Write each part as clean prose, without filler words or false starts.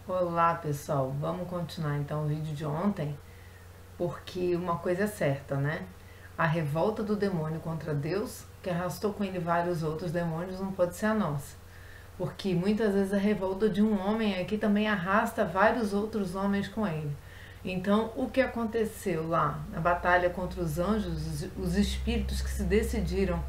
Olá pessoal, vamos continuar então o vídeo de ontem, porque uma coisa é certa, né? A revolta do demônio contra Deus, que arrastou com ele vários outros demônios, não pode ser a nossa. Porque muitas vezes a revolta de um homem aqui também arrasta vários outros homens com ele. Então, o que aconteceu lá na batalha contra os anjos, os espíritos que se decidiram,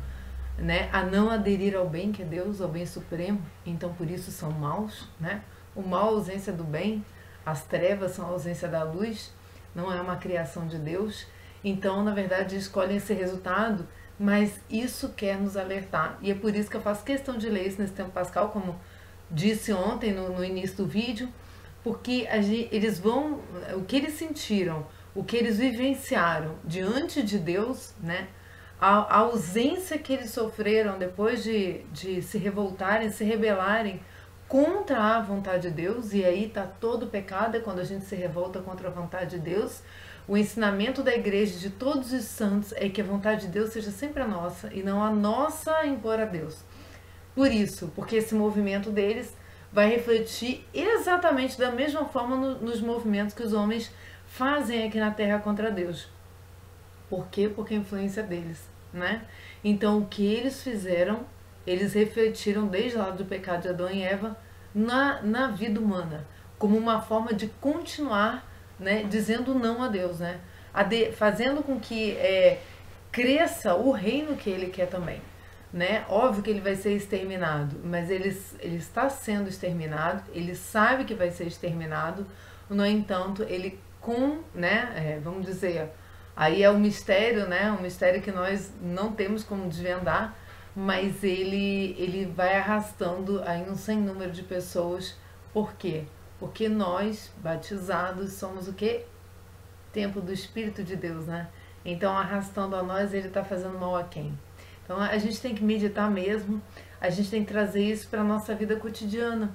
né, a não aderir ao bem, que é Deus, ao bem supremo, então por isso são maus, né? O mal é a ausência do bem, as trevas são a ausência da luz, não é uma criação de Deus. Então, na verdade, escolhem esse resultado, mas isso quer nos alertar. E é por isso que eu faço questão de ler isso nesse tempo pascal, como disse ontem no início do vídeo, porque eles vão, o que eles sentiram, o que eles vivenciaram diante de Deus, né? A ausência que eles sofreram depois de se revoltarem, se rebelarem contra a vontade de Deus, e aí está todo o pecado, é quando a gente se revolta contra a vontade de Deus. O ensinamento da igreja de todos os santos é que a vontade de Deus seja sempre a nossa, e não a nossa impor a Deus. Por isso, porque esse movimento deles vai refletir exatamente da mesma forma nos movimentos que os homens fazem aqui na Terra contra Deus. Por quê? Porque a influência deles, né? Então, o que eles fizeram, eles refletiram desde lá do pecado de Adão e Eva na vida humana, como uma forma de continuar, né, dizendo não a Deus, né? Fazendo com que cresça o reino que ele quer também, né? Óbvio que ele vai ser exterminado, mas ele está sendo exterminado, ele sabe que vai ser exterminado, no entanto, ele vamos dizer, aí é um mistério, né? Um mistério que nós não temos como desvendar, mas ele vai arrastando aí um sem número de pessoas. Por quê? Porque nós, batizados, somos o quê? Templo do Espírito de Deus, né? Então, arrastando a nós, ele está fazendo mal a quem? Então, a gente tem que meditar mesmo, a gente tem que trazer isso para a nossa vida cotidiana,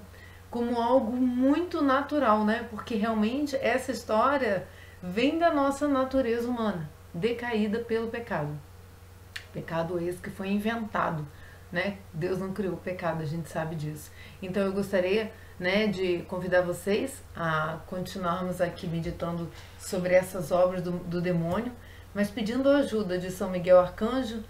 como algo muito natural, né? Porque realmente essa história vem da nossa natureza humana, decaída pelo pecado. Pecado esse que foi inventado, né? Deus não criou o pecado, a gente sabe disso. Então eu gostaria, né, de convidar vocês a continuarmos aqui meditando sobre essas obras do demônio, mas pedindo a ajuda de São Miguel Arcanjo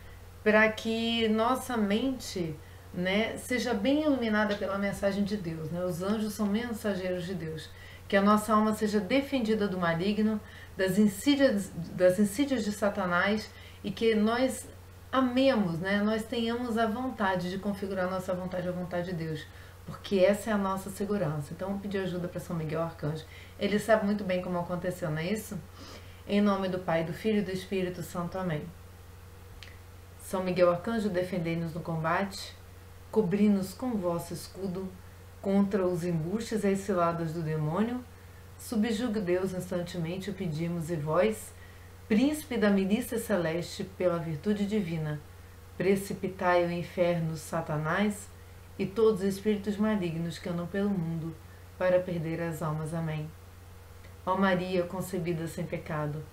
para que nossa mente, né, seja bem iluminada pela mensagem de Deus, né? Os anjos são mensageiros de Deus. Que a nossa alma seja defendida do maligno, das insídias de Satanás, e que nós amemos, né? Nós tenhamos a vontade de configurar nossa vontade à vontade de Deus, porque essa é a nossa segurança. Então, vamos pedir ajuda para São Miguel Arcanjo. Ele sabe muito bem como aconteceu, não é isso? Em nome do Pai, do Filho e do Espírito Santo. Amém. São Miguel Arcanjo, defendei-nos no combate, cobri-nos com vosso escudo contra os embustes e as ciladas do demônio. Subjugue Deus instantemente, o pedimos, e vós, príncipe da milícia celeste, pela virtude divina, precipitai ao inferno Satanás e todos os espíritos malignos que andam pelo mundo para perder as almas. Amém. Ó Maria, concebida sem pecado,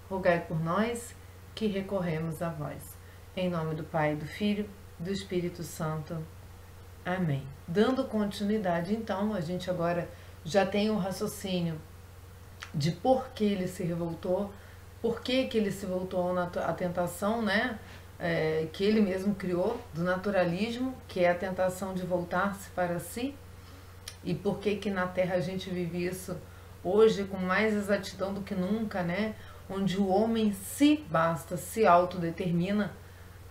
rogai por nós que recorremos a vós. Em nome do Pai, do Filho e do Espírito Santo. Amém. Dando continuidade, então, a gente agora já tem um raciocínio de por que ele se revoltou, por que ele se voltou à tentação, né? Que ele mesmo criou, do naturalismo, que é a tentação de voltar-se para si, e por que na Terra a gente vive isso hoje com mais exatidão do que nunca, né? Onde o homem se basta, se autodetermina,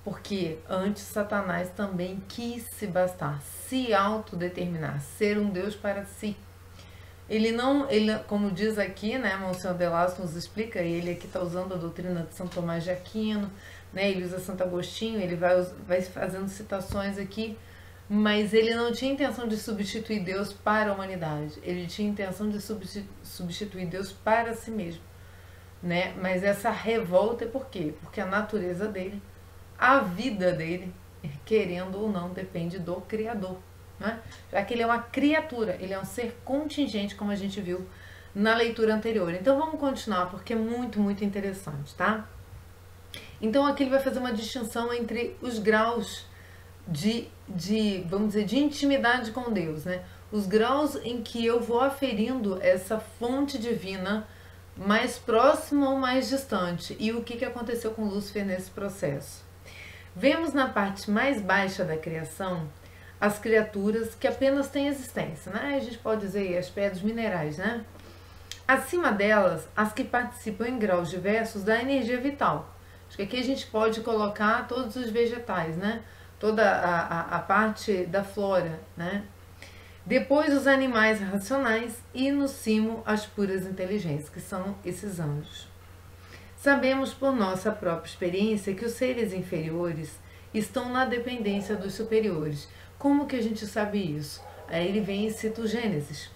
porque antes Satanás também quis se bastar, se autodeterminar, ser um Deus para si. Ele, como diz aqui, né, Monsenhor Delasco nos explica, ele aqui está usando a doutrina de São Tomás de Aquino, né, ele usa Santo Agostinho, ele vai fazendo citações aqui, mas ele não tinha intenção de substituir Deus para a humanidade, ele tinha intenção de substituir Deus para si mesmo, né? Mas essa revolta é por quê? Porque a natureza dele, a vida dele, querendo ou não, depende do Criador, né? Já que ele é uma criatura, ele é um ser contingente, como a gente viu na leitura anterior. Então vamos continuar, porque é muito, muito interessante, tá? Então aqui ele vai fazer uma distinção entre os graus vamos dizer, de intimidade com Deus, né? os graus em que eu vou aferindo essa fonte divina mais próxima ou mais distante. E o que aconteceu com Lúcifer nesse processo? Vemos na parte mais baixa da criação as criaturas que apenas têm existência, né? A gente pode dizer as pedras minerais, né? Acima delas, as que participam em graus diversos da energia vital. Acho que aqui a gente pode colocar todos os vegetais, né? Toda a parte da flora, né? Depois os animais racionais e no cimo as puras inteligências, que são esses anjos. Sabemos por nossa própria experiência que os seres inferiores estão na dependência dos superiores. Como que a gente sabe isso? Aí ele vem e cita o Gênesis.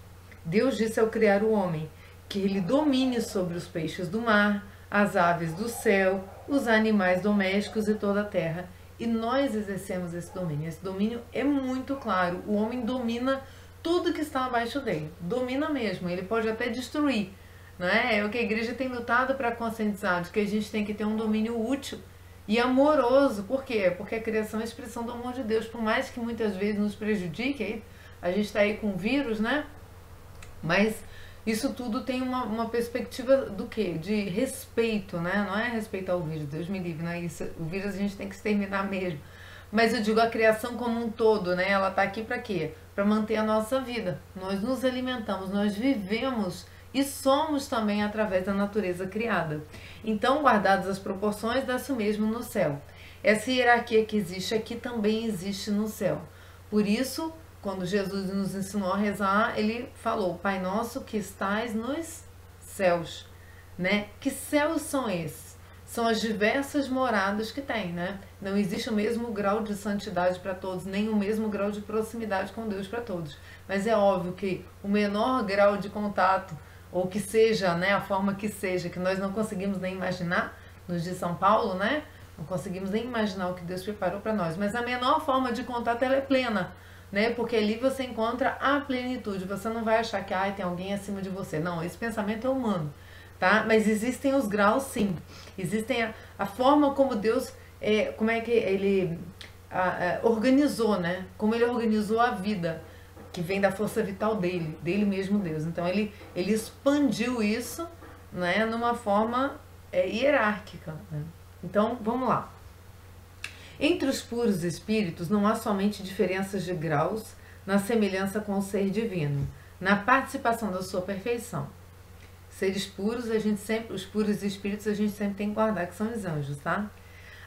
Deus disse ao criar o homem que ele domine sobre os peixes do mar, as aves do céu, os animais domésticos e toda a terra. E nós exercemos esse domínio. Esse domínio é muito claro. O homem domina tudo que está abaixo dele. Domina mesmo. Ele pode até destruir. Não é? É o que a igreja tem lutado para conscientizar, de que a gente tem que ter um domínio útil e amoroso. Por quê? Porque a criação é a expressão do amor de Deus. Por mais que muitas vezes nos prejudique, a gente está aí com vírus, né? Mas isso tudo tem uma perspectiva do quê? De respeito, né? Não é respeitar o vírus, Deus me livre, não é isso. O vírus a gente tem que exterminar mesmo. Mas eu digo a criação como um todo, né? Ela está aqui para quê? Para manter a nossa vida. Nós nos alimentamos, nós vivemos e somos também através da natureza criada. Então, guardadas as proporções, dá-se o mesmo no céu. Essa hierarquia que existe aqui também existe no céu. Por isso, quando Jesus nos ensinou a rezar, ele falou: Pai nosso que estais nos céus, né? Que céus são esses? São as diversas moradas que tem, né? Não existe o mesmo grau de santidade para todos, nem o mesmo grau de proximidade com Deus para todos. Mas é óbvio que o menor grau de contato, ou que seja, né, a forma que seja, que nós não conseguimos nem imaginar, nos de São Paulo, né? Não conseguimos nem imaginar o que Deus preparou para nós. Mas a menor forma de contato, ela é plena, né? Porque ali você encontra a plenitude. Você não vai achar que tem alguém acima de você. Não, esse pensamento é humano, tá? Mas existem os graus, sim. Existem a forma como Deus, como é que ele organizou, né? Como ele organizou a vida, que vem da força vital dele mesmo Deus. Então ele expandiu isso, né, numa forma hierárquica, né? Então vamos lá. Entre os puros espíritos não há somente diferenças de graus na semelhança com o ser divino, na participação da sua perfeição. Seres puros, os puros espíritos a gente sempre tem que guardar, que são os anjos, tá?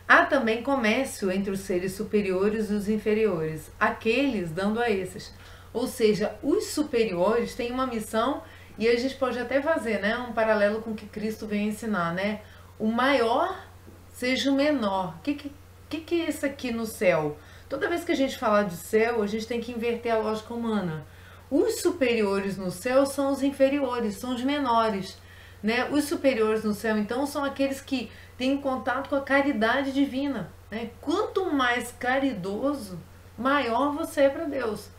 Há também comércio entre os seres superiores e os inferiores, aqueles dando a esses. Ou seja, os superiores têm uma missão, e a gente pode até fazer, né, um paralelo com o que Cristo vem ensinar, né? O maior seja o menor. O que é isso aqui no céu? Toda vez que a gente falar de céu, a gente tem que inverter a lógica humana. Os superiores no céu são os inferiores, são os menores, né? Os superiores no céu, então, são aqueles que têm contato com a caridade divina, né? Quanto mais caridoso, maior você é para Deus.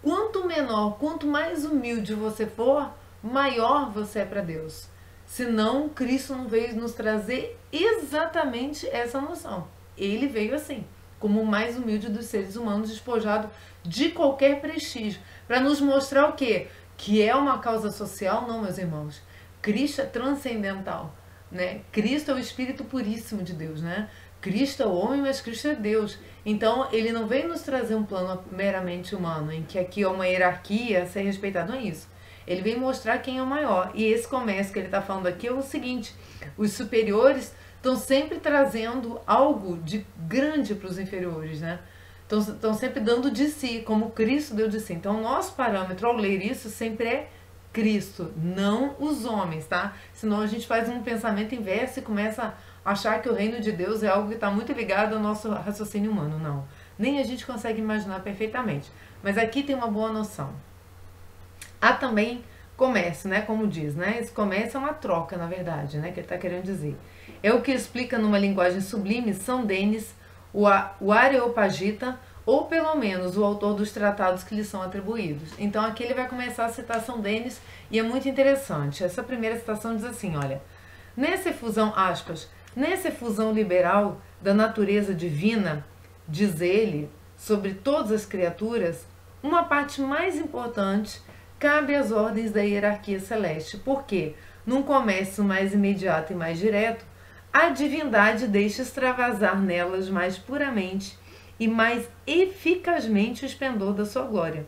Quanto menor, quanto mais humilde você for, maior você é para Deus. Senão, Cristo não veio nos trazer exatamente essa noção. Ele veio assim, como o mais humilde dos seres humanos, despojado de qualquer prestígio, para nos mostrar o quê? Que é uma causa social? Não, meus irmãos. Cristo é transcendental, né? Cristo é o Espírito puríssimo de Deus, né? Cristo é o homem, mas Cristo é Deus. Então, ele não veio nos trazer um plano meramente humano, em que aqui é uma hierarquia a ser respeitada, não é isso. Ele vem mostrar quem é o maior. E esse comércio que ele está falando aqui é o seguinte: os superiores estão sempre trazendo algo de grande para os inferiores, né? Estão sempre dando de si, como Cristo deu de si. Então, o nosso parâmetro ao ler isso sempre é Cristo, não os homens, tá? Senão a gente faz um pensamento inverso e começa a achar que o reino de Deus é algo que está muito ligado ao nosso raciocínio humano. Não. Nem a gente consegue imaginar perfeitamente. Mas aqui tem uma boa noção. Há também comércio, né? Como diz, né? Esse comércio é uma troca, na verdade, né? Que ele está querendo dizer. É o que explica numa linguagem sublime São Denis, o Areopagita, ou pelo menos o autor dos tratados que lhe são atribuídos. Então aqui ele vai começar a citar São Denis, e é muito interessante. Essa primeira citação diz assim, olha: nessa efusão, aspas, nessa efusão liberal da natureza divina, diz ele, sobre todas as criaturas, uma parte mais importante cabe às ordens da hierarquia celeste, porque, num comércio mais imediato e mais direto, a divindade deixa extravasar nelas mais puramente e mais eficazmente o esplendor da sua glória.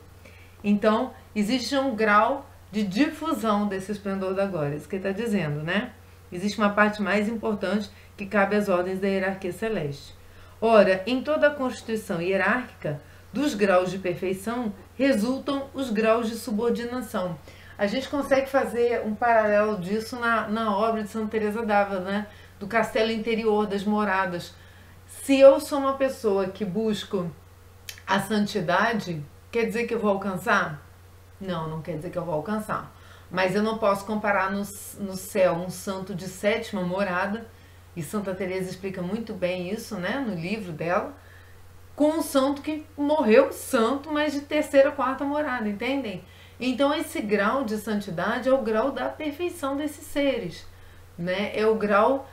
Então, existe um grau de difusão desse esplendor da glória, isso que ele está dizendo, né? Existe uma parte mais importante que cabe às ordens da hierarquia celeste. Ora, em toda a constituição hierárquica, dos graus de perfeição resultam os graus de subordinação. A gente consegue fazer um paralelo disso na obra de Santa Teresa d'Ávila, né? Do castelo interior, das moradas. Se eu sou uma pessoa que busco a santidade, quer dizer que eu vou alcançar? Não, não quer dizer que eu vou alcançar. Mas eu não posso comparar no céu um santo de 7ª morada, e Santa Teresa explica muito bem isso, né, no livro dela, com um santo que morreu santo, mas de 3ª, 4ª morada, entendem? Então esse grau de santidade é o grau da perfeição desses seres, né? É o grau,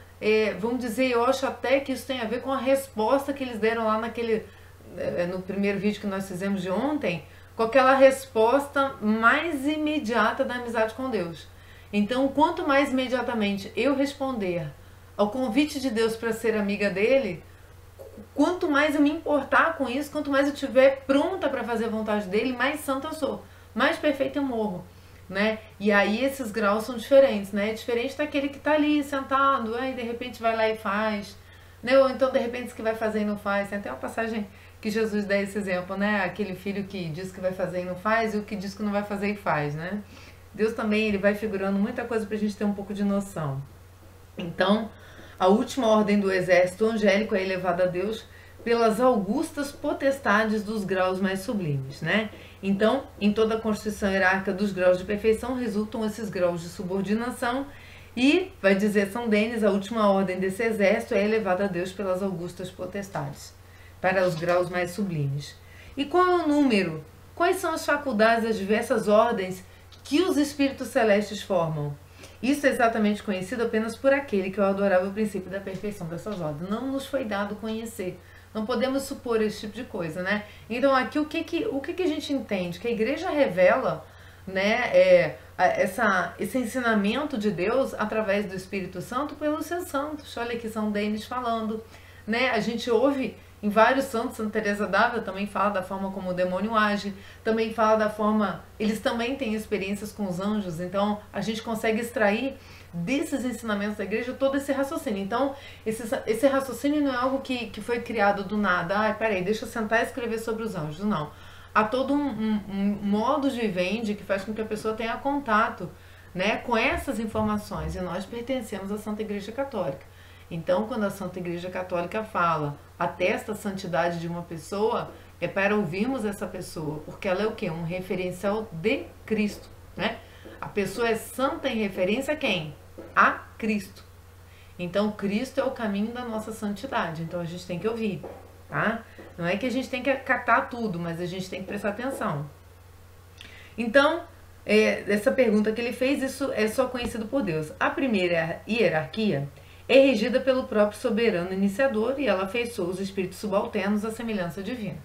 vamos dizer, eu acho até que isso tem a ver com a resposta que eles deram lá no primeiro vídeo que nós fizemos de ontem, com aquela resposta mais imediata da amizade com Deus. Então, quanto mais imediatamente eu responder ao convite de Deus para ser amiga dele, quanto mais eu me importar com isso, quanto mais eu estiver pronta para fazer a vontade dele, mais santa eu sou, mais perfeita eu morro, né? E aí esses graus são diferentes, né? É diferente daquele que está ali sentado, aí de repente vai lá e faz, né? Ou então de repente diz que vai fazer e não faz. Tem até uma passagem que Jesus dá esse exemplo, né? Aquele filho que diz que vai fazer e não faz, e o que diz que não vai fazer e faz, né? Deus também, ele vai figurando muita coisa para a gente ter um pouco de noção. Então, a última ordem do exército angélico é elevada a Deus pelas augustas potestades dos graus mais sublimes, né? Então, em toda a constituição hierárquica dos graus de perfeição resultam esses graus de subordinação e, vai dizer São Denis, a última ordem desse exército é elevada a Deus pelas augustas potestades, para os graus mais sublimes. E qual é o número? Quais são as faculdades das diversas ordens que os espíritos celestes formam? Isso é exatamente conhecido apenas por aquele que é o adorável princípio da perfeição dessas ordens. Não nos foi dado conhecer. Não podemos supor esse tipo de coisa, né? Então aqui o que a gente entende? Que a igreja revela, né, esse ensinamento de Deus através do Espírito Santo pelos seus santos. Olha aqui São Denis falando, né? A gente ouve em vários santos, Santa Teresa d'Ávila também fala da forma como o demônio age, também fala da forma, eles também têm experiências com os anjos, então a gente consegue extrair desses ensinamentos da igreja todo esse raciocínio. Então, esse raciocínio não é algo que foi criado do nada, peraí, deixa eu sentar e escrever sobre os anjos, não. Há todo um modo de vivendi que faz com que a pessoa tenha contato, né, com essas informações, e nós pertencemos à Santa Igreja Católica. Então, quando a Santa Igreja Católica fala, atesta a santidade de uma pessoa, é para ouvirmos essa pessoa, porque ela é o quê? Um referencial de Cristo, né? A pessoa é santa em referência a quem? A Cristo. Então, Cristo é o caminho da nossa santidade, então a gente tem que ouvir, tá? Não é que a gente tem que acatar tudo, mas a gente tem que prestar atenção. Então, essa pergunta que ele fez, isso é só conhecido por Deus. A primeira hierarquia é regida pelo próprio soberano iniciador e ela afeiçoa os espíritos subalternos à semelhança divina.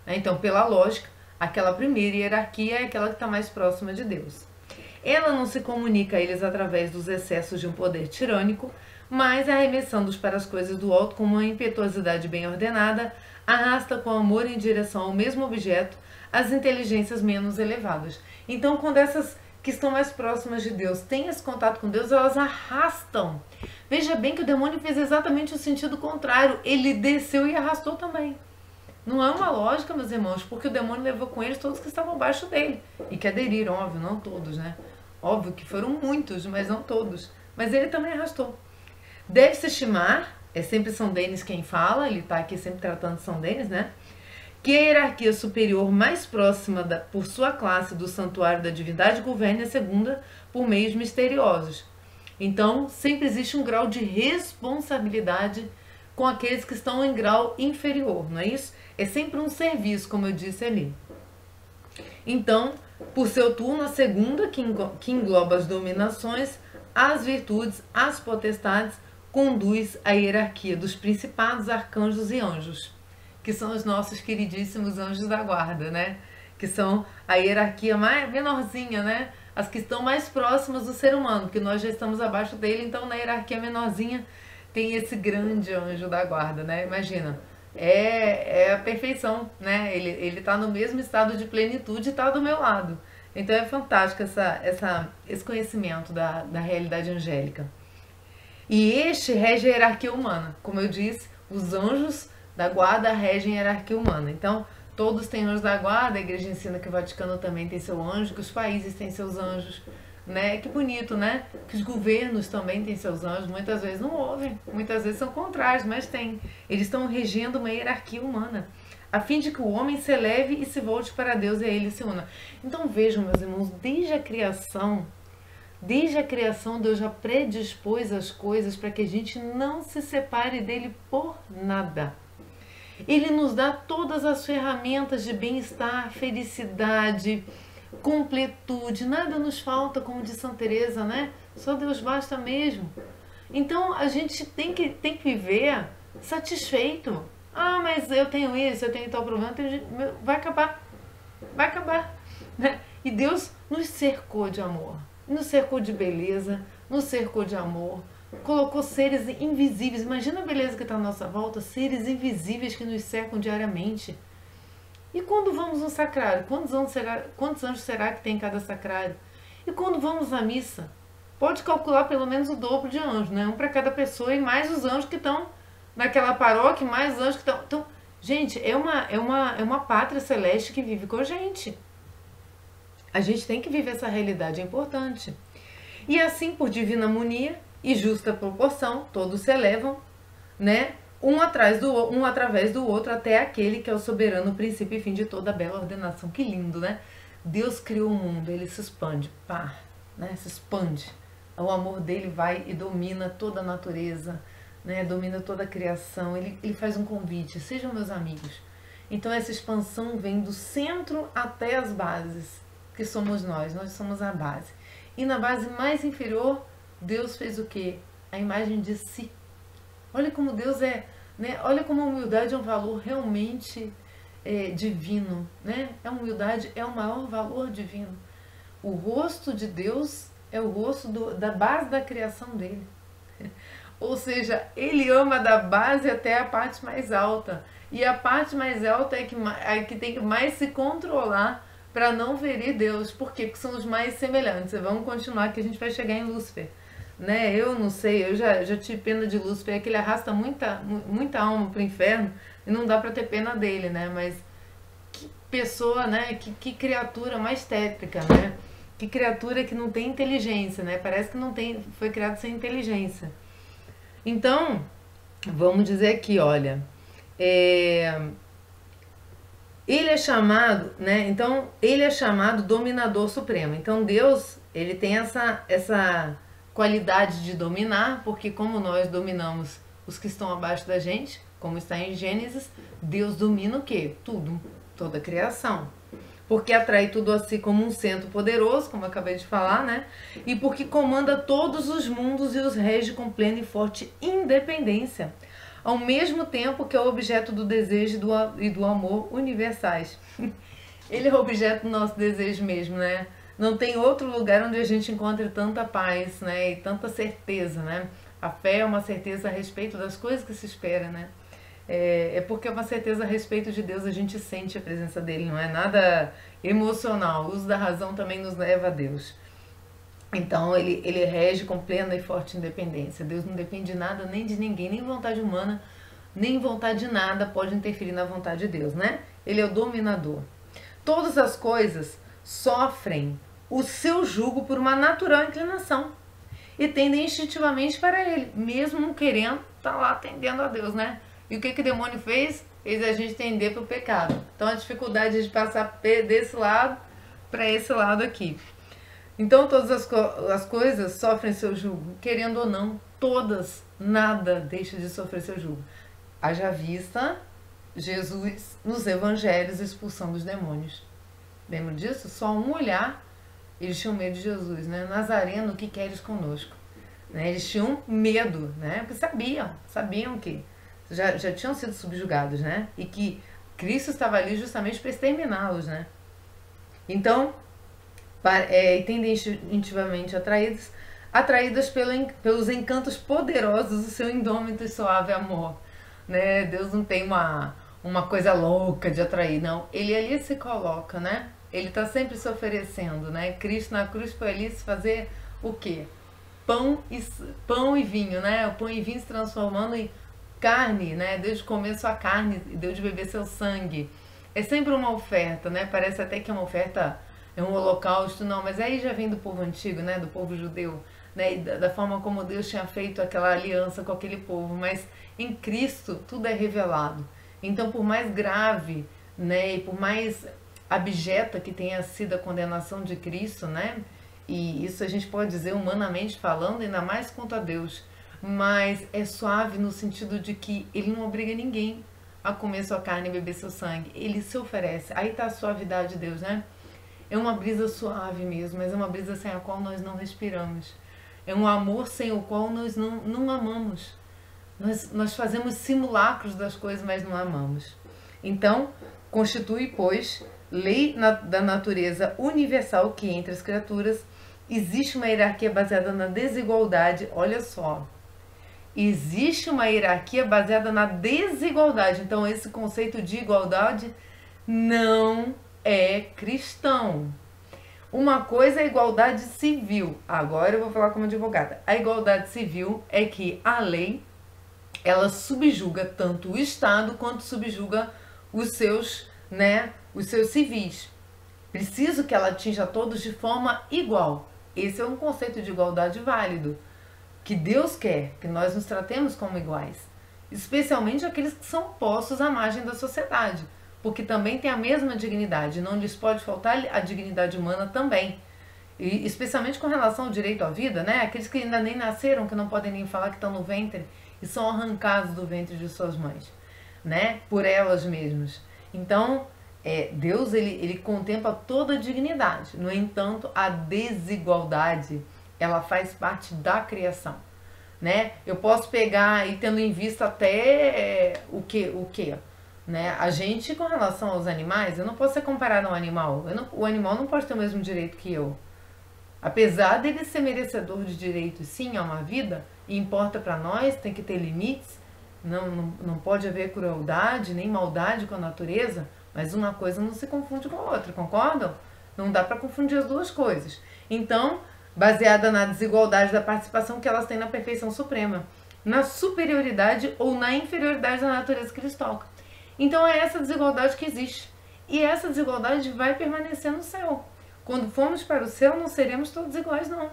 Então, pela lógica, aquela primeira hierarquia é aquela que está mais próxima de Deus. Ela não se comunica a eles através dos excessos de um poder tirânico, mas arremessando-os para as coisas do alto com uma impetuosidade bem ordenada, arrasta com amor em direção ao mesmo objeto as inteligências menos elevadas. Então, quando essas que estão mais próximas de Deus têm esse contato com Deus, elas arrastam. Veja bem que o demônio fez exatamente o sentido contrário. Ele desceu e arrastou também. Não é uma lógica, meus irmãos, porque o demônio levou com eles todos que estavam abaixo dele. E que aderiram, óbvio, não todos, né? Óbvio que foram muitos, mas não todos. Mas ele também arrastou. Deve-se estimar, é sempre São Denis quem fala, ele está aqui sempre tratando São Denis, né? Que a hierarquia superior mais próxima por sua classe do santuário da divindade governa a segunda por meios misteriosos. Então, sempre existe um grau de responsabilidade com aqueles que estão em grau inferior, não é isso? É sempre um serviço, como eu disse ali. Então, por seu turno, a segunda, que engloba as dominações, as virtudes, as potestades, conduz a hierarquia dos principados, arcanjos e anjos, que são os nossos queridíssimos anjos da guarda, né? que são a hierarquia mais menorzinha, né? As que estão mais próximas do ser humano, porque nós já estamos abaixo dele, então na hierarquia menorzinha tem esse grande anjo da guarda, né? Imagina, é a perfeição, né? Ele tá no mesmo estado de plenitude e tá do meu lado. Então é fantástico esse conhecimento da realidade angélica. E este rege a hierarquia humana. Como eu disse, os anjos da guarda regem a hierarquia humana. Então, todos têm anjos da guarda, a igreja ensina que o Vaticano também tem seu anjo, que os países têm seus anjos, né? Que bonito, né? Que os governos também têm seus anjos, muitas vezes não ouvem, muitas vezes são contrários, mas tem. Eles estão regendo uma hierarquia humana, a fim de que o homem se eleve e se volte para Deus e a ele se una. Então vejam, meus irmãos, desde a criação, Deus já predispôs as coisas para que a gente não se separe dele por nada. Ele nos dá todas as ferramentas de bem-estar, felicidade, completude, nada nos falta, como diz Santa Teresa, né? Só Deus basta mesmo. Então a gente tem que viver satisfeito. Ah, mas eu tenho isso, eu tenho tal problema, vai acabar, né? E Deus nos cercou de amor, nos cercou de beleza, nos cercou de amor, colocou seres invisíveis. Imagina a beleza que está à nossa volta, seres invisíveis que nos cercam diariamente. E quando vamos no sacrário, quantos anjos será que tem em cada sacrário? E quando vamos à missa, pode calcular pelo menos o dobro de anjos, né? Um para cada pessoa e mais os anjos que estão naquela paróquia, mais os anjos que estão... Então, gente, é uma pátria celeste que vive com a gente. A gente tem que viver essa realidade, é importante. E assim, por divina harmonia e justa proporção, todos se elevam, né? Um através do outro, até aquele que é o soberano princípio e fim de toda a bela ordenação. Que lindo, né? Deus criou o mundo, ele se expande, pá, né? Se expande. O amor dele vai e domina toda a natureza, né? Domina toda a criação. Ele faz um convite, sejam meus amigos. Então essa expansão vem do centro até as bases, que somos nós somos a base. E na base mais inferior, Deus fez o quê? A imagem de si. Olha como Deus é, né? Olha como a humildade é um valor realmente divino, né? A humildade é o maior valor divino. O rosto de Deus é o rosto da base da criação dele. Ou seja, ele ama da base até a parte mais alta. E a parte mais alta é que tem que mais se controlar para não ferir Deus. Por quê? Porque são os mais semelhantes. Vamos continuar que a gente vai chegar em Lúcifer. Né? Eu não sei, eu já tive pena de Lúcifer, é que ele arrasta muita alma para o inferno e não dá para ter pena dele, né? Mas que pessoa, né? Que criatura mais tétrica, né? Que criatura que não tem inteligência, né? Parece que não tem, foi criado sem inteligência. Então, vamos dizer aqui, olha, ele é chamado, né? Então, ele é chamado dominador supremo. Então, Deus, ele tem essa qualidade de dominar, porque como nós dominamos os que estão abaixo da gente, como está em Gênesis, Deus domina o quê? Tudo, toda a criação. Porque atrai tudo a si como um centro poderoso, como eu acabei de falar, né? E porque comanda todos os mundos e os rege com plena e forte independência, ao mesmo tempo que é o objeto do desejo e do amor universais. Ele é o objeto do nosso desejo mesmo, né? Não tem outro lugar onde a gente encontre tanta paz, né? E tanta certeza, né? A fé é uma certeza a respeito das coisas que se espera, né? É porque é uma certeza a respeito de Deus, a gente sente a presença dele, não é nada emocional. O uso da razão também nos leva a Deus. Então ele rege com plena e forte independência. Deus não depende de nada, nem de ninguém, nem vontade humana, nem vontade de nada pode interferir na vontade de Deus, né? Ele é o dominador. Todas as coisas sofrem o seu jugo por uma natural inclinação e tendem instintivamente para ele, mesmo não querendo estar lá atendendo a Deus, né? E o que o demônio fez? Fez a gente tender para o pecado. Então a dificuldade de passar desse lado para esse lado aqui. Então todas as coisas sofrem seu jugo, querendo ou não, todas, nada deixa de sofrer seu jugo. Haja vista Jesus nos evangelhos expulsando os demônios. Lembra disso? Só um olhar, eles tinham medo de Jesus, né? Nazareno, o que queres conosco? Né? Eles tinham medo, né? Porque sabiam que já tinham sido subjugados, né? E que Cristo estava ali justamente para exterminá-los, né? Então, tendentivamente atraídas pelos encantos poderosos do seu indômito e suave amor. Né? Deus não tem uma coisa louca de atrair, não. Ele ali se coloca, né? Ele está sempre se oferecendo, né? Cristo na cruz foi ali se fazer o quê? Pão e vinho, né? O pão e vinho se transformando em carne, né? Desde o começo a carne, deu de beber seu sangue. É sempre uma oferta, né? Parece até que é uma oferta, é um holocausto, não, mas aí já vem do povo antigo, né? Do povo judeu, né? E da forma como Deus tinha feito aquela aliança com aquele povo, mas em Cristo tudo é revelado. Então, por mais grave, né? E por mais abjeta que tenha sido a condenação de Cristo, né? E isso a gente pode dizer humanamente falando, ainda mais quanto a Deus. Mas é suave no sentido de que ele não obriga ninguém a comer sua carne e beber seu sangue. Ele se oferece. Aí está a suavidade de Deus, né? É uma brisa suave mesmo, mas é uma brisa sem a qual nós não respiramos. É um amor sem o qual nós não amamos. Nós fazemos simulacros das coisas, mas não amamos. Então, constitui, pois, lei da natureza universal que entre as criaturas existe uma hierarquia baseada na desigualdade. Olha só, existe uma hierarquia baseada na desigualdade. Então, esse conceito de igualdade não é cristão. Uma coisa é a igualdade civil. Agora eu vou falar como advogada. A igualdade civil é que a lei, ela subjuga tanto o Estado quanto subjuga os seus, né, os seus civis. Preciso que ela atinja todos de forma igual. Esse é um conceito de igualdade válido, que Deus quer, que nós nos tratemos como iguais, especialmente aqueles que são postos à margem da sociedade, porque também têm a mesma dignidade, não lhes pode faltar a dignidade humana também. E especialmente com relação ao direito à vida, né? Aqueles que ainda nem nasceram, que não podem nem falar que estão no ventre e são arrancados do ventre de suas mães, né? Por elas mesmas. Então, Deus ele contempla toda a dignidade. No entanto, a desigualdade, ela faz parte da criação, né? Eu posso pegar e tendo em vista até o que, né? A gente, com relação aos animais, eu não posso ser comparado a um animal. O animal não pode ter o mesmo direito que eu. Apesar dele ser merecedor de direitos, sim, a uma vida, e importa para nós, tem que ter limites, não pode haver crueldade nem maldade com a natureza, mas uma coisa não se confunde com a outra, concordam? Não dá para confundir as duas coisas. Então, baseada na desigualdade da participação que elas têm na perfeição suprema, na superioridade ou na inferioridade da natureza que eles tocam. Então é essa desigualdade que existe. E essa desigualdade vai permanecer no céu. Quando formos para o céu, não seremos todos iguais, não.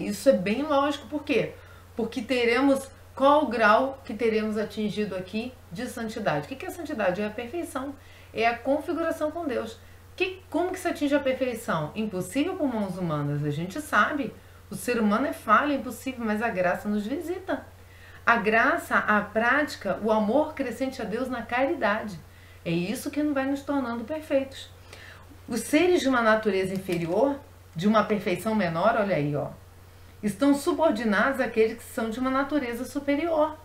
Isso é bem lógico. Por quê? Porque teremos qual o grau que teremos atingido aqui de santidade. O que é a santidade? É a perfeição. É a configuração com Deus. Como que se atinge a perfeição? Impossível por mãos humanas. A gente sabe. O ser humano é falho, é impossível, mas a graça nos visita. A graça, a prática, o amor crescente a Deus na caridade. É isso que vai nos tornando perfeitos. Os seres de uma natureza inferior, de uma perfeição menor, olha aí, ó, estão subordinados àqueles que são de uma natureza superior.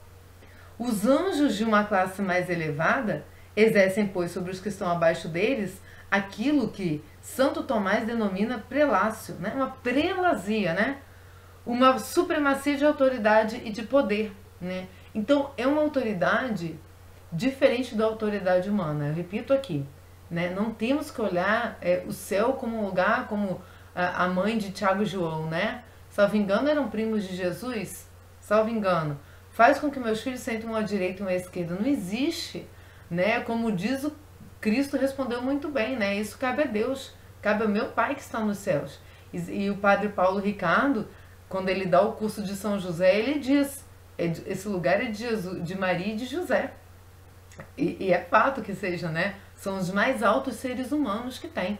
Os anjos de uma classe mais elevada exercem, pois, sobre os que estão abaixo deles aquilo que Santo Tomás denomina prelácio, né? Uma prelazia, né? Uma supremacia de autoridade e de poder, né? Então, é uma autoridade diferente da autoridade humana. Eu repito aqui, né? Não temos que olhar o céu como um lugar, como a mãe de Tiago e João, né? Salvo engano, eram primos de Jesus? Salvo engano. Faz com que meus filhos sentem uma à direita e uma à esquerda. Não existe, né? Como diz o Cristo, respondeu muito bem, né? Isso cabe a Deus, cabe ao meu Pai que está nos céus. E o padre Paulo Ricardo, quando ele dá o curso de São José, ele diz, esse lugar é de, Jesus, de Maria e de José. E é fato que seja, né? São os mais altos seres humanos que tem.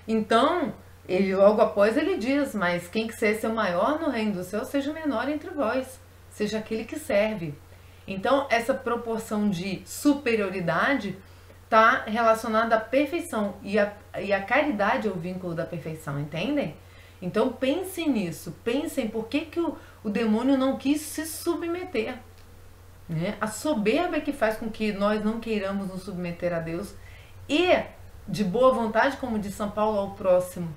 Então, ele logo após ele diz, mas quem quiser ser o maior no reino do céu, seja o menor entre vós, seja aquele que serve. Então, essa proporção de superioridade está relacionada à perfeição, e a caridade é o vínculo da perfeição, entendem? Então pensem nisso, pensem por que o demônio não quis se submeter, né? A soberba é que faz com que nós não queiramos nos submeter a Deus, e de boa vontade, como diz São Paulo, ao próximo,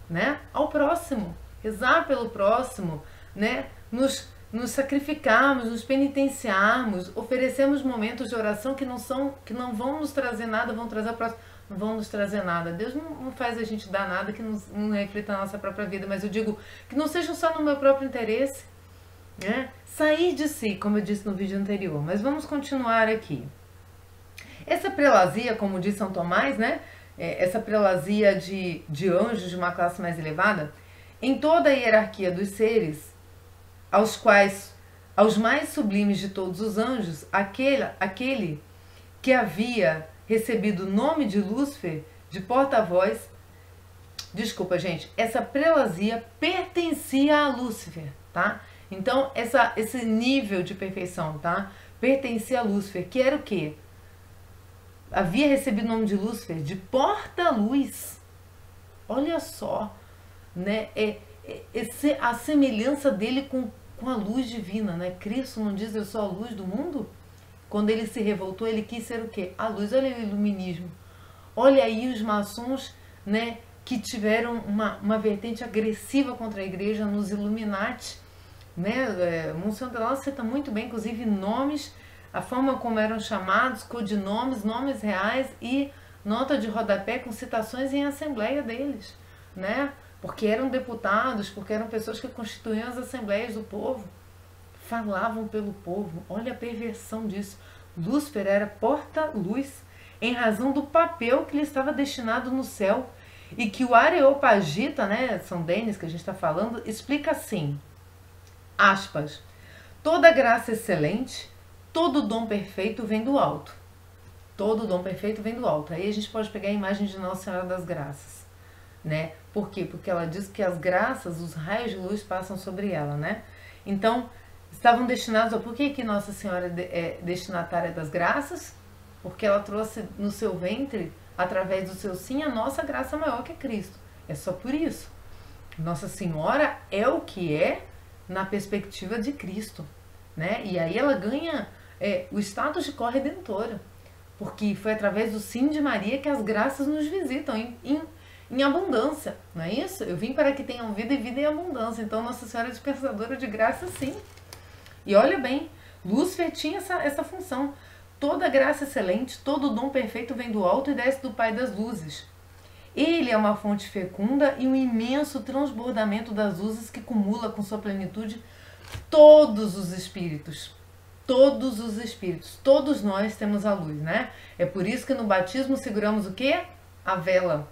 né? Ao próximo, rezar pelo próximo, né? Nos sacrificarmos, nos penitenciarmos, oferecemos momentos de oração que não vão nos trazer nada, vão trazer o próximo, não vão nos trazer nada. Deus não faz a gente dar nada que não reflita na nossa própria vida, mas eu digo que não seja só no meu próprio interesse, né? Sair de si, como eu disse no vídeo anterior. Mas vamos continuar aqui. Essa prelazia, como diz São Tomás, né? Essa prelazia de anjos de uma classe mais elevada, em toda a hierarquia dos seres, aos mais sublimes de todos os anjos, aquele que havia recebido o nome de Lúcifer, de porta-voz, desculpa gente, essa prelazia pertencia a Lúcifer, tá? Então esse nível de perfeição, tá? Pertencia a Lúcifer, que era o quê? Havia recebido o nome de Lúcifer, de porta-luz. Olha só, né? A semelhança dele com a luz divina, né? Cristo não diz eu sou a luz do mundo? Quando ele se revoltou, ele quis ser o quê? A luz. Olha o iluminismo. Olha aí os maçons, né? Que tiveram uma vertente agressiva contra a igreja nos Illuminati, né? Monsenhor Delano cita muito bem, inclusive, nomes, a forma como eram chamados, codinomes, nomes reais e nota de rodapé com citações em assembleia deles, né? Porque eram deputados, porque eram pessoas que constituíam as assembleias do povo, falavam pelo povo. Olha a perversão disso. Lúcifer era porta-luz em razão do papel que lhe estava destinado no céu e que o Areopagita, né, São Denis, que a gente está falando, explica assim, aspas, toda graça excelente, todo dom perfeito vem do alto. Todo dom perfeito vem do alto. Aí a gente pode pegar a imagem de Nossa Senhora das Graças, né? Por quê? Porque ela diz que as graças, os raios de luz passam sobre ela, né? Então, estavam destinados por que Nossa Senhora é destinatária das graças? Porque ela trouxe no seu ventre, através do seu sim, a nossa graça maior que é Cristo. É só por isso. Nossa Senhora é o que é na perspectiva de Cristo, né? E aí ela ganha o status de corredentora, porque foi através do sim de Maria que as graças nos visitam em abundância, não é isso? Eu vim para que tenham vida e vida em abundância. Então Nossa Senhora é dispensadora de graça, sim. E olha bem, Lúcifer tinha essa função. Toda graça excelente, todo dom perfeito vem do alto e desce do Pai das luzes. Ele é uma fonte fecunda e um imenso transbordamento das luzes que cumula com sua plenitude todos os espíritos. Todos os espíritos. Todos nós temos a luz, né? É por isso que no batismo seguramos o quê? A vela.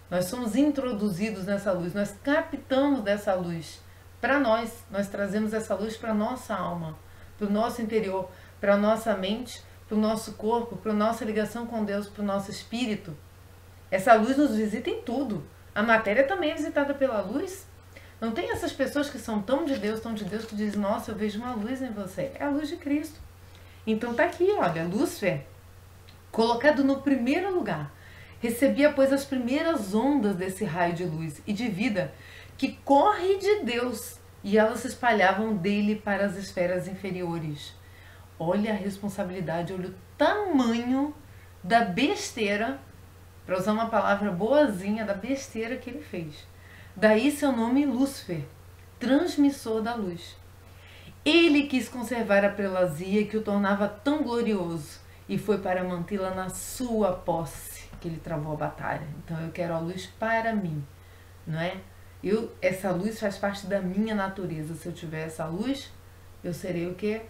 Nós somos introduzidos nessa luz, nós captamos dessa luz para nós. Nós trazemos essa luz para a nossa alma, para o nosso interior, para a nossa mente, para o nosso corpo, para a nossa ligação com Deus, para o nosso espírito. Essa luz nos visita em tudo. A matéria também é visitada pela luz. Não tem essas pessoas que são tão de Deus, que dizem, nossa, eu vejo uma luz em você. É a luz de Cristo. Então tá aqui, olha, Lúcifer, colocado no primeiro lugar, recebia, pois, as primeiras ondas desse raio de luz e de vida que corre de Deus, e elas se espalhavam dele para as esferas inferiores. Olha a responsabilidade, olha o tamanho da besteira, para usar uma palavra boazinha, da besteira que ele fez. Daí seu nome Lúcifer, transmissor da luz. Ele quis conservar a prelazia que o tornava tão glorioso e foi para mantê-la na sua posse que ele travou a batalha. Então eu quero a luz para mim, não é? Essa luz faz parte da minha natureza. Se eu tiver essa luz, eu serei o quê?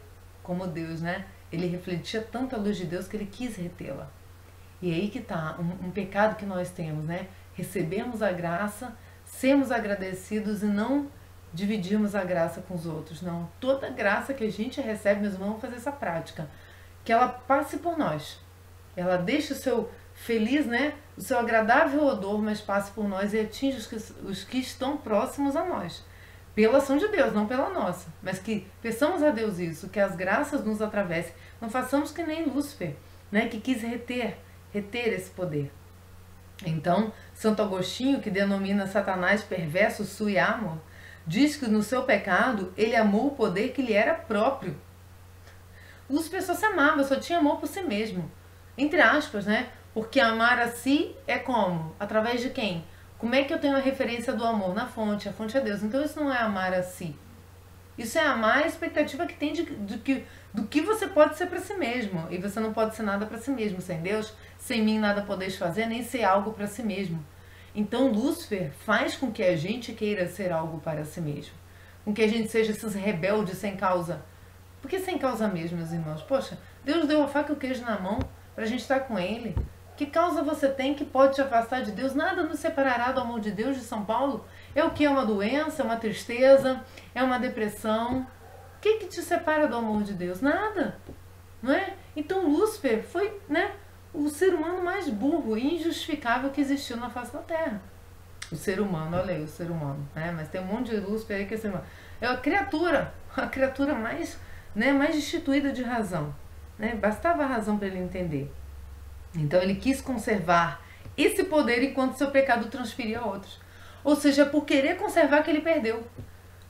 Como Deus, né? Ele refletia tanto a luz de Deus que ele quis retê-la. E aí que está um pecado que nós temos, né? Recebemos a graça, sermos agradecidos e não dividirmos a graça com os outros. Não, toda graça que a gente recebe, meus irmãos, vamos fazer essa prática. Que ela passe por nós. Ela deixe o seu feliz, né? O seu agradável odor, mas passe por nós e atinja os que estão próximos a nós. Pela ação de Deus, não pela nossa. Mas que peçamos a Deus isso, que as graças nos atravessem. Não façamos que nem Lúcifer, né? Que quis reter esse poder. Então, Santo Agostinho, que denomina Satanás perverso sui amor, diz que no seu pecado ele amou o poder que lhe era próprio. Lúcifer só se amava, só tinha amor por si mesmo. Entre aspas, né? Porque amar a si é como? Através de quem? Como é que eu tenho a referência do amor? Na fonte, a fonte é Deus. Então isso não é amar a si. Isso é amar a expectativa que tem do que você pode ser para si mesmo. E você não pode ser nada para si mesmo sem Deus. Sem mim nada podeis fazer, nem ser algo para si mesmo. Então Lúcifer faz com que a gente queira ser algo para si mesmo. Com que a gente seja esses rebeldes sem causa. Por que sem causa mesmo, meus irmãos? Poxa, Deus deu a faca e o queijo na mão para a gente estar com Ele. Que causa você tem que pode te afastar de Deus? Nada nos separará do amor de Deus, de São Paulo. É o que? É uma doença, é uma tristeza, é uma depressão. O que te separa do amor de Deus? Nada. Não é? Então Lúcifer foi, né, o ser humano mais burro e injustificável que existiu na face da Terra. O ser humano, olha aí, o ser humano. Né? Mas tem um monte de Lúcifer aí que é ser humano. É a criatura mais, né, mais destituída de razão. Né? Bastava a razão para ele entender. Então ele quis conservar esse poder enquanto seu pecado transferia a outros. Ou seja, por querer conservar que ele perdeu.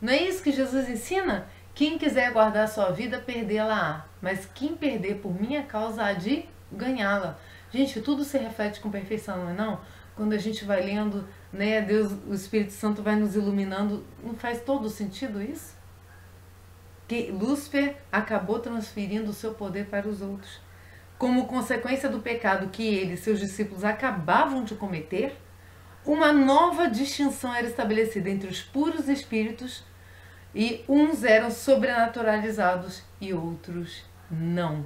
Não é isso que Jesus ensina? Quem quiser guardar a sua vida, perdê-la-á. Mas quem perder por minha causa há de ganhá-la. Gente, tudo se reflete com perfeição, não é não? Quando a gente vai lendo, né, Deus, o Espírito Santo vai nos iluminando, não faz todo sentido isso? Que Lúcifer acabou transferindo o seu poder para os outros. Como consequência do pecado que ele e seus discípulos acabavam de cometer, uma nova distinção era estabelecida entre os puros espíritos e uns eram sobrenaturalizados e outros não.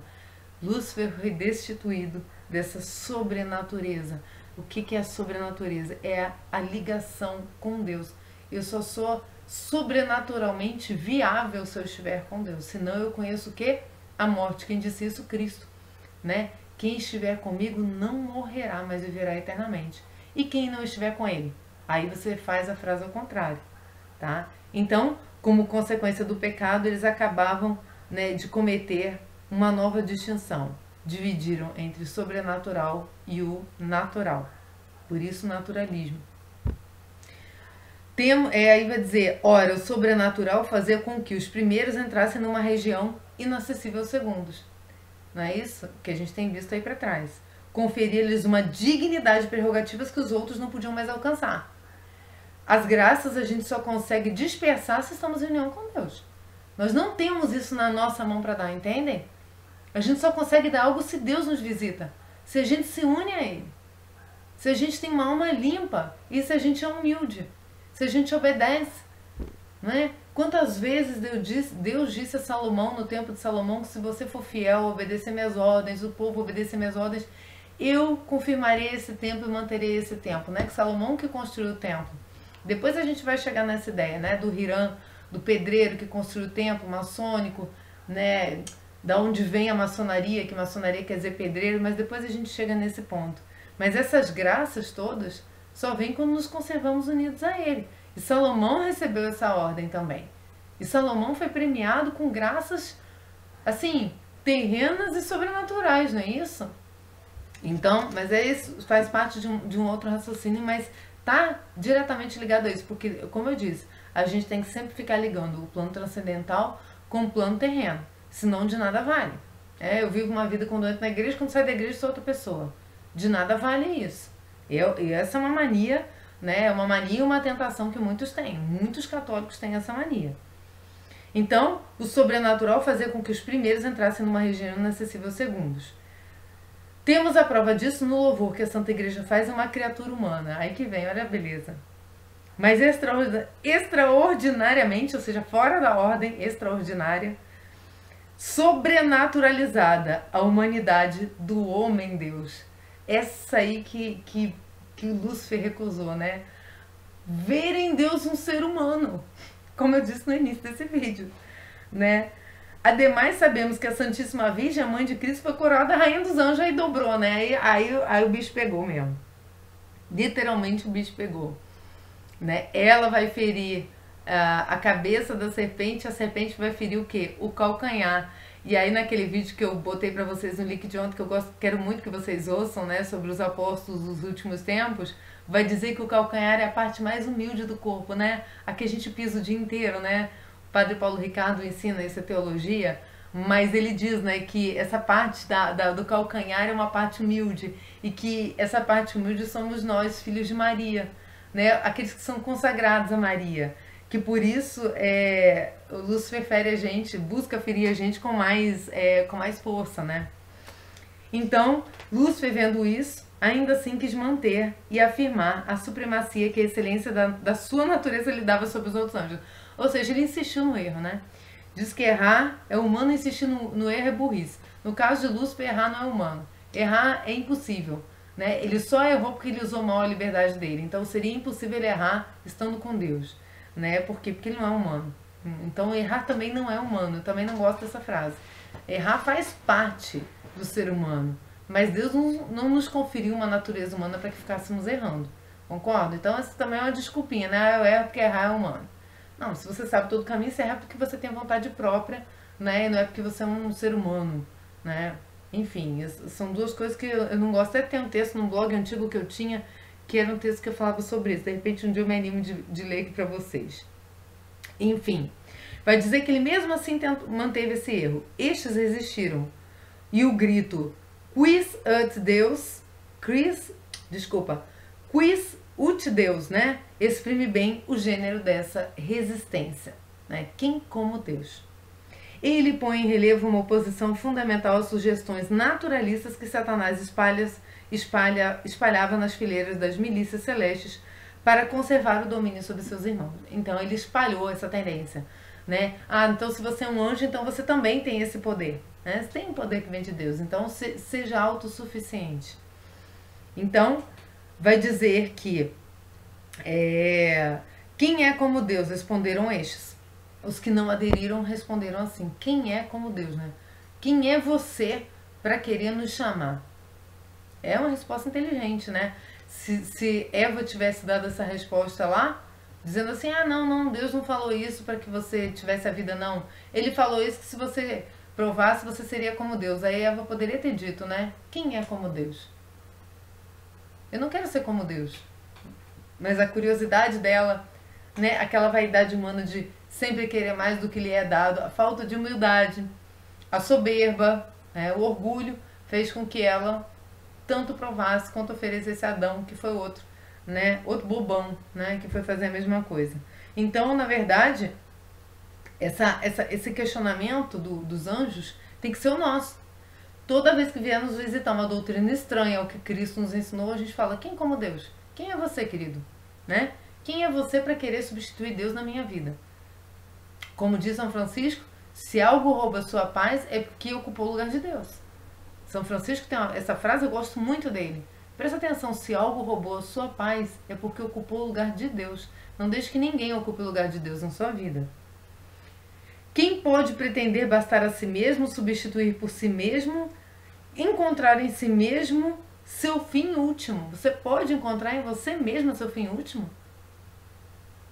Lúcifer foi destituído dessa sobrenatureza. O que é a sobrenatureza? É a ligação com Deus. Eu só sou sobrenaturalmente viável se eu estiver com Deus. Senão eu conheço o quê? A morte. Quem disse isso? Cristo. Né? Quem estiver comigo não morrerá, mas viverá eternamente. E quem não estiver com ele? Aí você faz a frase ao contrário. Tá? Então, como consequência do pecado, eles acabavam, né, de cometer uma nova distinção. Dividiram entre o sobrenatural e o natural. Por isso, naturalismo. Aí vai dizer, ora, o sobrenatural fazia com que os primeiros entrassem numa região inacessível aos segundos. Não é isso que a gente tem visto aí para trás? Conferir-lhes uma dignidade e prerrogativas que os outros não podiam mais alcançar. As graças a gente só consegue dispersar se estamos em união com Deus. Nós não temos isso na nossa mão para dar, entendem? A gente só consegue dar algo se Deus nos visita. Se a gente se une a Ele. Se a gente tem uma alma limpa. E se a gente é humilde. Se a gente obedece. Não é? Quantas vezes Deus disse a Salomão, no tempo de Salomão, que se você for fiel, obedecer minhas ordens, o povo obedecer minhas ordens, eu confirmarei esse templo e manterei esse templo. Né? Que Salomão que construiu o templo. Depois a gente vai chegar nessa ideia, né? Do Hiram, do pedreiro que construiu o templo maçônico, né? Da onde vem a maçonaria, que maçonaria quer dizer pedreiro, mas depois a gente chega nesse ponto. Mas essas graças todas só vêm quando nos conservamos unidos a Ele. E Salomão recebeu essa ordem também. E Salomão foi premiado com graças, assim, terrenas e sobrenaturais, não é isso? Então, mas isso faz parte de um outro raciocínio, mas está diretamente ligado a isso, porque, como eu disse, a gente tem que sempre ficar ligando o plano transcendental com o plano terreno, senão de nada vale. Eu vivo uma vida quando eu entro na igreja, quando saio da igreja sou outra pessoa. De nada vale isso. E essa é uma mania, né? É uma mania e uma tentação que muitos têm. Muitos católicos têm essa mania. Então, o sobrenatural fazia com que os primeiros entrassem numa região inacessível aos segundos. Temos a prova disso no louvor que a Santa Igreja faz a uma criatura humana. Aí que vem, olha a beleza. Mas extraordinariamente, ou seja, fora da ordem, extraordinária, sobrenaturalizada a humanidade do homem-deus. Essa aí que o Lúcifer recusou, né? Ver em Deus um ser humano, como eu disse no início desse vídeo, né? Ademais, sabemos que a Santíssima Virgem, a Mãe de Cristo, foi coroada Rainha dos Anjos, aí dobrou, né? Aí o bicho pegou mesmo. Literalmente o bicho pegou. Né? Ela vai ferir a cabeça da serpente, a serpente vai ferir o quê? O calcanhar. E aí naquele vídeo que eu botei para vocês no link de ontem, que eu quero muito que vocês ouçam, né, sobre os apóstolos dos últimos tempos, vai dizer que o calcanhar é a parte mais humilde do corpo, né? A que a gente pisa o dia inteiro, né? O Padre Paulo Ricardo ensina essa teologia, Mas ele diz, né, que essa parte do calcanhar é uma parte humilde, e que essa parte humilde somos nós, filhos de Maria, né, aqueles que são consagrados a Maria, que por isso o Lúcifer fere a gente, busca ferir a gente com mais força, né? Então, Lúcifer, vendo isso, ainda assim quis manter e afirmar a supremacia que a excelência da sua natureza lhe dava sobre os outros anjos. Ou seja, ele insistiu no erro, né? Diz que errar é humano, insistir no erro é burrice. No caso de Lúcifer, errar não é humano. Errar é impossível, né? Ele só errou porque ele usou mal a liberdade dele. Então seria impossível ele errar estando com Deus, né? Por quê? Porque ele não é humano. Então errar também não é humano. Eu também não gosto dessa frase. Errar faz parte do ser humano, mas Deus não nos conferiu uma natureza humana para que ficássemos errando. Concorda? Então essa também é uma desculpinha, né? Eu erro porque errar é humano. Não, se você sabe todo o caminho, você erra porque você tem vontade própria, né? E não é porque você é um ser humano, né? Enfim, são duas coisas que eu não gosto. Até tem um texto num blog antigo que eu tinha, que era um texto que eu falava sobre isso. De repente um dia eu me animo de ler aqui pra vocês. Enfim, vai dizer que ele mesmo assim manteve esse erro. Estes resistiram. E o grito quis ut Deus, quis ut Deus, né? Exprime bem o gênero dessa resistência, né? Quem como Deus? Ele põe em relevo uma oposição fundamental às sugestões naturalistas que Satanás espalhava nas fileiras das milícias celestes para conservar o domínio sobre seus irmãos. Então ele espalhou essa tendência, né? Ah, então se você é um anjo, então você também tem esse poder, né? Você tem um poder que vem de Deus, então seja autossuficiente. Então vai dizer que quem é como Deus? Responderam estes. Os que não aderiram responderam assim: quem é como Deus, né? Quem é você para querer nos chamar? É uma resposta inteligente, né? Se Eva tivesse dado essa resposta lá, dizendo assim: ah, não, Deus não falou isso para que você tivesse a vida, não. Ele falou isso que se você provasse, você seria como Deus. Aí Eva poderia ter dito, né? Quem é como Deus? Eu não quero ser como Deus. Mas a curiosidade dela, né? Aquela vaidade humana de sempre querer mais do que lhe é dado, a falta de humildade, a soberba, né? O orgulho, fez com que ela tanto provasse quanto oferecesse a Adão, que foi outro, né? Outro bobão, né? Que foi fazer a mesma coisa. Então, na verdade, esse questionamento dos anjos tem que ser o nosso. Toda vez que vier nos visitar uma doutrina estranha ao que Cristo nos ensinou, a gente fala: quem como Deus? Quem é você, querido? Né? Quem é você para querer substituir Deus na minha vida? Como diz São Francisco, se algo rouba a sua paz, é porque ocupou o lugar de Deus. São Francisco tem essa frase, eu gosto muito dele. Presta atenção, se algo roubou a sua paz, é porque ocupou o lugar de Deus. Não deixe que ninguém ocupe o lugar de Deus na sua vida. Quem pode pretender bastar a si mesmo, substituir por si mesmo, encontrar em si mesmo seu fim último? Você pode encontrar em você mesmo seu fim último?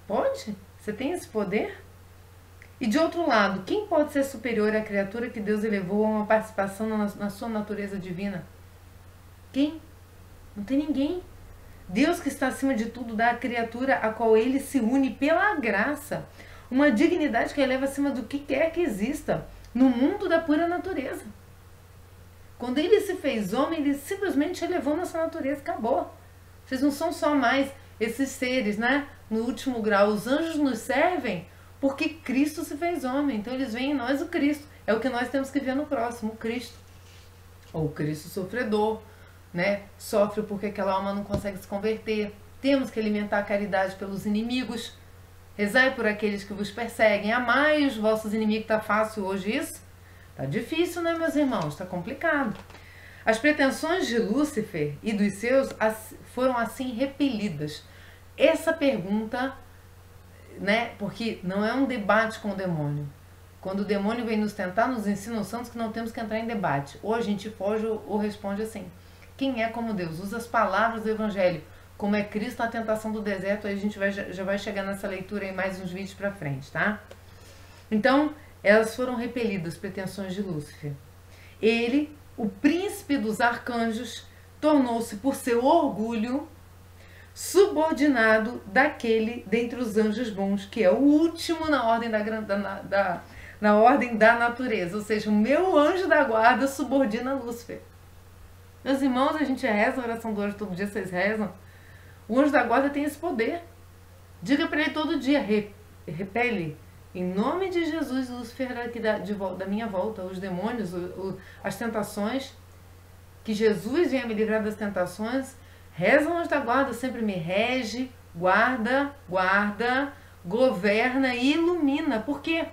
Pode? Você tem esse poder? E de outro lado, quem pode ser superior à criatura que Deus elevou a uma participação na sua natureza divina? Quem? Não tem ninguém. Deus, que está acima de tudo, dá à criatura a qual ele se une pela graça uma dignidade que eleva acima do que quer que exista no mundo da pura natureza. Quando ele se fez homem, ele simplesmente elevou nossa natureza, acabou. Vocês não são só mais esses seres, né? No último grau, os anjos nos servem porque Cristo se fez homem. Então eles veem em nós o Cristo. É o que nós temos que ver no próximo, o Cristo. Ou o Cristo sofredor, né? Sofre porque aquela alma não consegue se converter. Temos que alimentar a caridade pelos inimigos. Rezai por aqueles que vos perseguem. Amai os vossos inimigos. Tá fácil hoje isso? Tá difícil, né, meus irmãos? Tá complicado. As pretensões de Lúcifer e dos seus foram assim repelidas. Essa pergunta, né, porque não é um debate com o demônio. Quando o demônio vem nos tentar, nos ensina os santos que não temos que entrar em debate. Ou a gente foge ou responde assim: quem é como Deus? Usa as palavras do Evangelho, como é Cristo na tentação do deserto. Aí a gente já vai chegar nessa leitura em mais uns vídeos pra frente, tá? Então, elas foram repelidas, pretensões de Lúcifer. Ele, o príncipe dos arcanjos, tornou-se, por seu orgulho, subordinado daquele dentre os anjos bons, que é o último na ordem na ordem da natureza, ou seja, o meu anjo da guarda subordina Lúcifer. Meus irmãos, a gente reza a oração do anjo todo dia, vocês rezam? O anjo da guarda tem esse poder. Diga para ele todo dia, repele, em nome de Jesus, Lúcifer aqui da minha volta, os demônios, as tentações, que Jesus venha me livrar das tentações. Reza o anjo da guarda, sempre me rege, guarda, governa e ilumina. Por quê?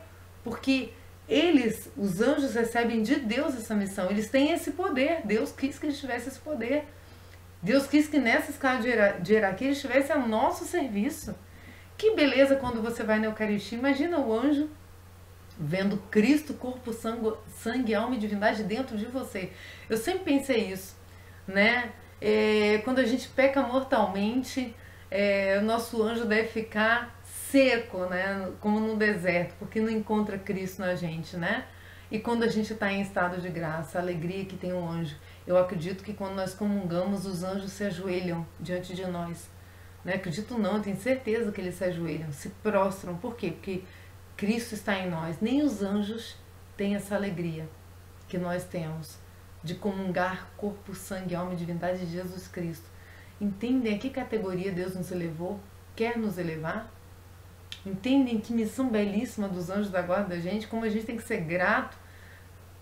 Porque eles, os anjos, recebem de Deus essa missão. Eles têm esse poder. Deus quis que eles tivessem esse poder. Deus quis que nessa escala de hierarquia eles estivessem a nosso serviço. Que beleza quando você vai na Eucaristia. Imagina o anjo vendo Cristo, corpo, sangue, alma e divindade dentro de você. Eu sempre pensei isso, né? Quando a gente peca mortalmente, o nosso anjo deve ficar seco, né? Como no deserto, porque não encontra Cristo na gente, né? E quando a gente está em estado de graça, a alegria que tem um anjo. Eu acredito que quando nós comungamos, os anjos se ajoelham diante de nós. Não acredito não, eu tenho certeza que eles se ajoelham, se prostram. Por quê? Porque Cristo está em nós. Nem os anjos têm essa alegria que nós temos de comungar corpo, sangue, alma e divindade de Jesus Cristo. Entendem a que categoria Deus nos elevou? Quer nos elevar? Entendem que missão belíssima dos anjos da guarda da gente? Como a gente tem que ser grato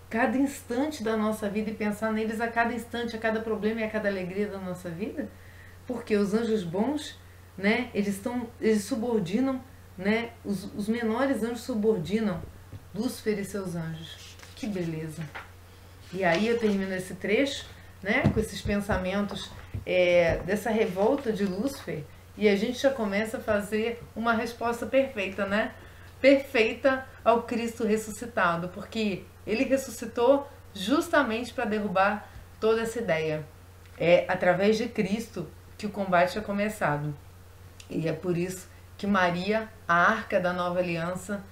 cada instante da nossa vida e pensar neles a cada instante, a cada problema e a cada alegria da nossa vida? Porque os anjos bons, né, eles subordinam, né, os menores anjos subordinam Lúcifer e seus anjos. Que beleza! E aí eu termino esse trecho, né, com esses pensamentos dessa revolta de Lúcifer, e a gente já começa a fazer uma resposta perfeita, né? Perfeita ao Cristo ressuscitado, porque ele ressuscitou justamente para derrubar toda essa ideia. É através de Cristo que o combate é começado. E é por isso que Maria, a arca da nova aliança,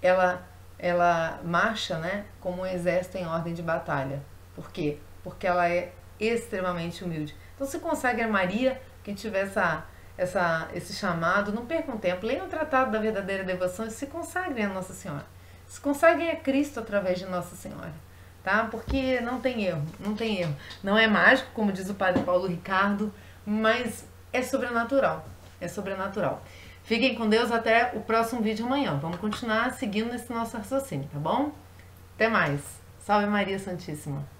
ela marcha, né, como um exército em ordem de batalha. Por quê? Porque ela é extremamente humilde. Então se consagre a Maria, quem tiver esse chamado, não percam tempo, leiam o Tratado da Verdadeira Devoção e se consagrem a Nossa Senhora. Se consagrem a Cristo através de Nossa Senhora. Tá? Porque não tem erro, não tem erro. Não é mágico, como diz o Padre Paulo Ricardo, mas é sobrenatural. É sobrenatural. Fiquem com Deus até o próximo vídeo amanhã. Vamos continuar seguindo esse nosso raciocínio, tá bom? Até mais. Salve Maria Santíssima.